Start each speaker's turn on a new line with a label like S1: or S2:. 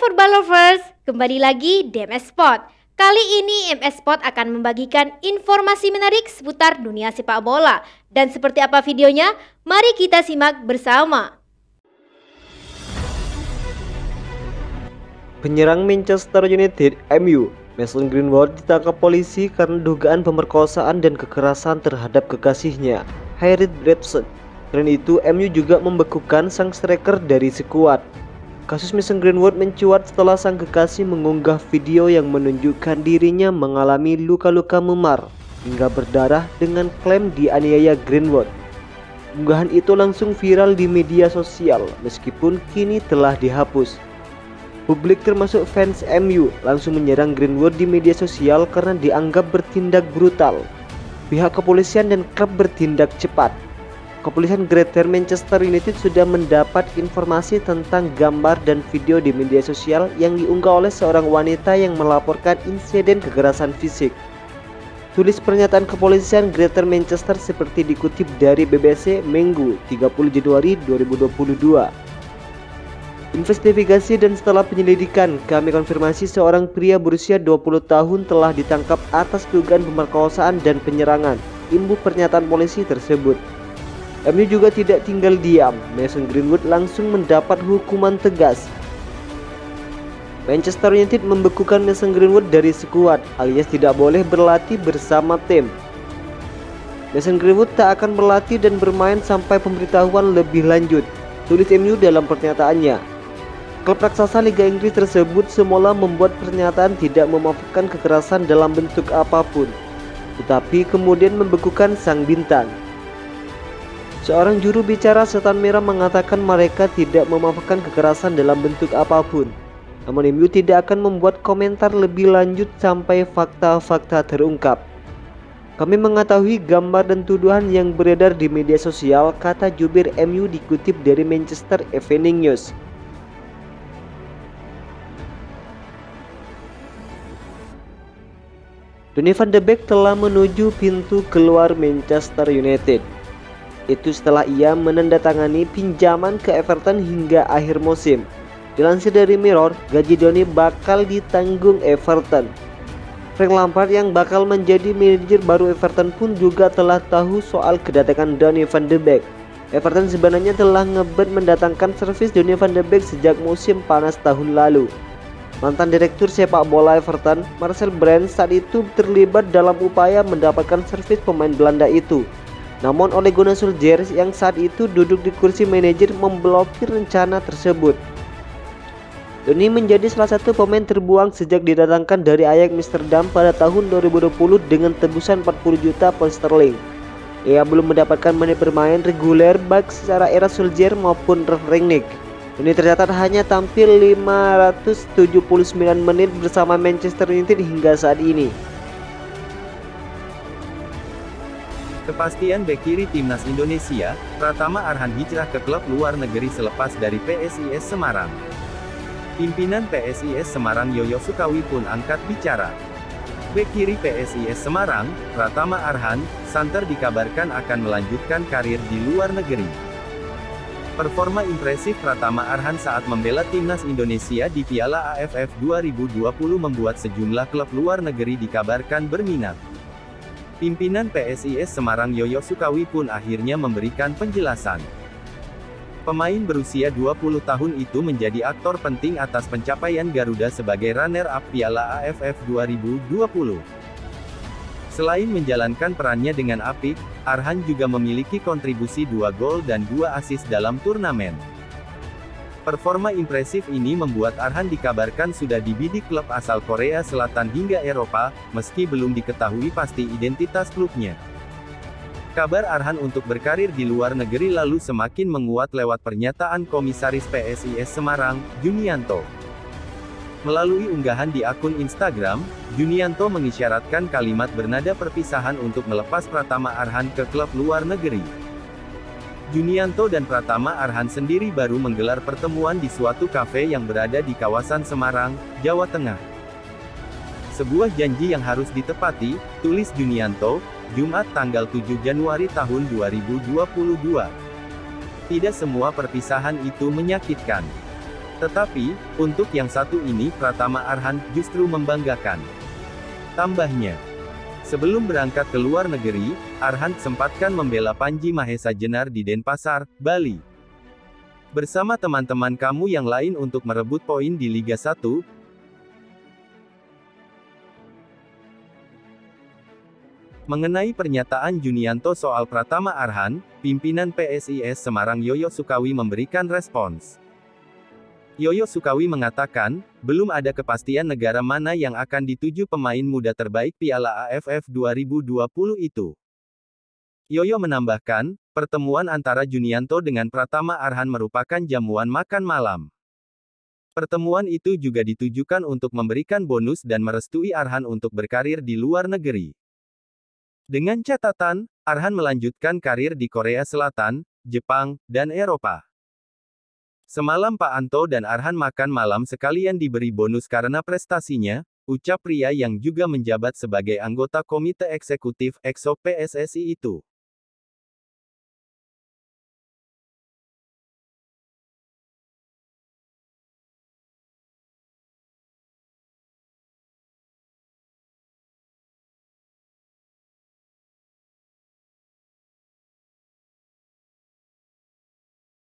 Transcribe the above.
S1: Football Lovers, kembali lagi di MS Sport. Kali ini MS Sport akan membagikan informasi menarik seputar dunia sepak bola. Dan seperti apa videonya? Mari kita simak bersama.
S2: Penyerang Manchester United (MU) Mason Greenwood ditangkap polisi karena dugaan pemerkosaan dan kekerasan terhadap kekasihnya, Harriet Brewster. Selain itu, MU juga membekukan sang striker dari skuad. Kasus Mason Greenwood mencuat setelah sang kekasih mengunggah video yang menunjukkan dirinya mengalami luka-luka memar hingga berdarah dengan klaim dianiaya Greenwood. Unggahan itu langsung viral di media sosial meskipun kini telah dihapus. Publik termasuk fans MU langsung menyerang Greenwood di media sosial karena dianggap bertindak brutal. Pihak kepolisian dan klub bertindak cepat. Kepolisian Greater Manchester United sudah mendapat informasi tentang gambar dan video di media sosial yang diunggah oleh seorang wanita yang melaporkan insiden kekerasan fisik. Tulis pernyataan kepolisian Greater Manchester seperti dikutip dari BBC Minggu 30 Januari 2022. Investigasi dan setelah penyelidikan, kami konfirmasi seorang pria berusia 20 tahun telah ditangkap atas dugaan pemerkosaan dan penyerangan. Imbuh pernyataan polisi tersebut. MU juga tidak tinggal diam. Mason Greenwood langsung mendapat hukuman tegas. Manchester United membekukan Mason Greenwood dari skuad alias tidak boleh berlatih bersama tim. Mason Greenwood tak akan berlatih dan bermain sampai pemberitahuan lebih lanjut, tulis MU dalam pernyataannya. Klub raksasa Liga Inggris tersebut semula membuat pernyataan tidak memaafkan kekerasan dalam bentuk apapun, tetapi kemudian membekukan sang bintang. Seorang juru bicara Setan Merah mengatakan mereka tidak memaafkan kekerasan dalam bentuk apapun. Namun MU tidak akan membuat komentar lebih lanjut sampai fakta-fakta terungkap. Kami mengetahui gambar dan tuduhan yang beredar di media sosial, kata jubir MU dikutip dari Manchester Evening News. Donny van de Beek telah menuju pintu keluar Manchester United. Itu setelah ia menandatangani pinjaman ke Everton hingga akhir musim. Dilansir dari Mirror, gaji Donny bakal ditanggung Everton. Frank Lampard yang bakal menjadi manajer baru Everton pun juga telah tahu soal kedatangan Donny van de Beek. Everton sebenarnya telah ngebet mendatangkan servis Donny van de Beek sejak musim panas tahun lalu. Mantan direktur sepak bola Everton, Marcel Brands, saat itu terlibat dalam upaya mendapatkan servis pemain Belanda itu. Namun Ole Gunnar Solskjaer yang saat itu duduk di kursi manajer memblokir rencana tersebut. Donny menjadi salah satu pemain terbuang sejak didatangkan dari Ajax Amsterdam pada tahun 2020 dengan tebusan 40 juta pound sterling. Ia belum mendapatkan menit bermain reguler baik secara era Solskjaer maupun Rangnick. Donny tercatat hanya tampil 579 menit bersama Manchester United hingga saat ini.
S3: Kepastian bek kiri timnas Indonesia, Pratama Arhan hijrah ke klub luar negeri selepas dari PSIS Semarang. Pimpinan PSIS Semarang Yoyo Sukawi pun angkat bicara. Bek kiri PSIS Semarang, Pratama Arhan, santer dikabarkan akan melanjutkan karir di luar negeri. Performa impresif Pratama Arhan saat membela timnas Indonesia di Piala AFF 2020 membuat sejumlah klub luar negeri dikabarkan berminat. Pimpinan PSIS Semarang Yoyo Sukawi pun akhirnya memberikan penjelasan. Pemain berusia 20 tahun itu menjadi aktor penting atas pencapaian Garuda sebagai runner-up Piala AFF 2020. Selain menjalankan perannya dengan apik, Arhan juga memiliki kontribusi 2 gol dan 2 assist dalam turnamen. Performa impresif ini membuat Arhan dikabarkan sudah dibidik klub asal Korea Selatan hingga Eropa, meski belum diketahui pasti identitas klubnya. Kabar Arhan untuk berkarir di luar negeri lalu semakin menguat lewat pernyataan Komisaris PSIS Semarang, Junianto. Melalui unggahan di akun Instagram, Junianto mengisyaratkan kalimat bernada perpisahan untuk melepas Pratama Arhan ke klub luar negeri. Junianto dan Pratama Arhan sendiri baru menggelar pertemuan di suatu kafe yang berada di kawasan Semarang, Jawa Tengah. Sebuah janji yang harus ditepati, tulis Junianto, Jumat tanggal 7 Januari tahun 2022. Tidak semua perpisahan itu menyakitkan. Tetapi, untuk yang satu ini Pratama Arhan justru membanggakan. Tambahnya, sebelum berangkat ke luar negeri, Arhan sempatkan membela Panji Mahesa Jenar di Denpasar, Bali. Bersama teman-teman kamu yang lain untuk merebut poin di Liga 1, mengenai pernyataan Junianto soal Pratama Arhan, pimpinan PSIS Semarang Yoyo Sukawi memberikan respons. Yoyo Sukawi mengatakan, belum ada kepastian negara mana yang akan dituju pemain muda terbaik Piala AFF 2020 itu. Yoyo menambahkan, pertemuan antara Junianto dengan Pratama Arhan merupakan jamuan makan malam. Pertemuan itu juga ditujukan untuk memberikan bonus dan merestui Arhan untuk berkarir di luar negeri. Dengan catatan, Arhan melanjutkan karir di Korea Selatan, Jepang, dan Eropa. Semalam Pak Anto dan Arhan makan malam sekalian diberi bonus karena prestasinya, ucap pria yang juga menjabat sebagai anggota Komite Eksekutif EXO PSSI itu.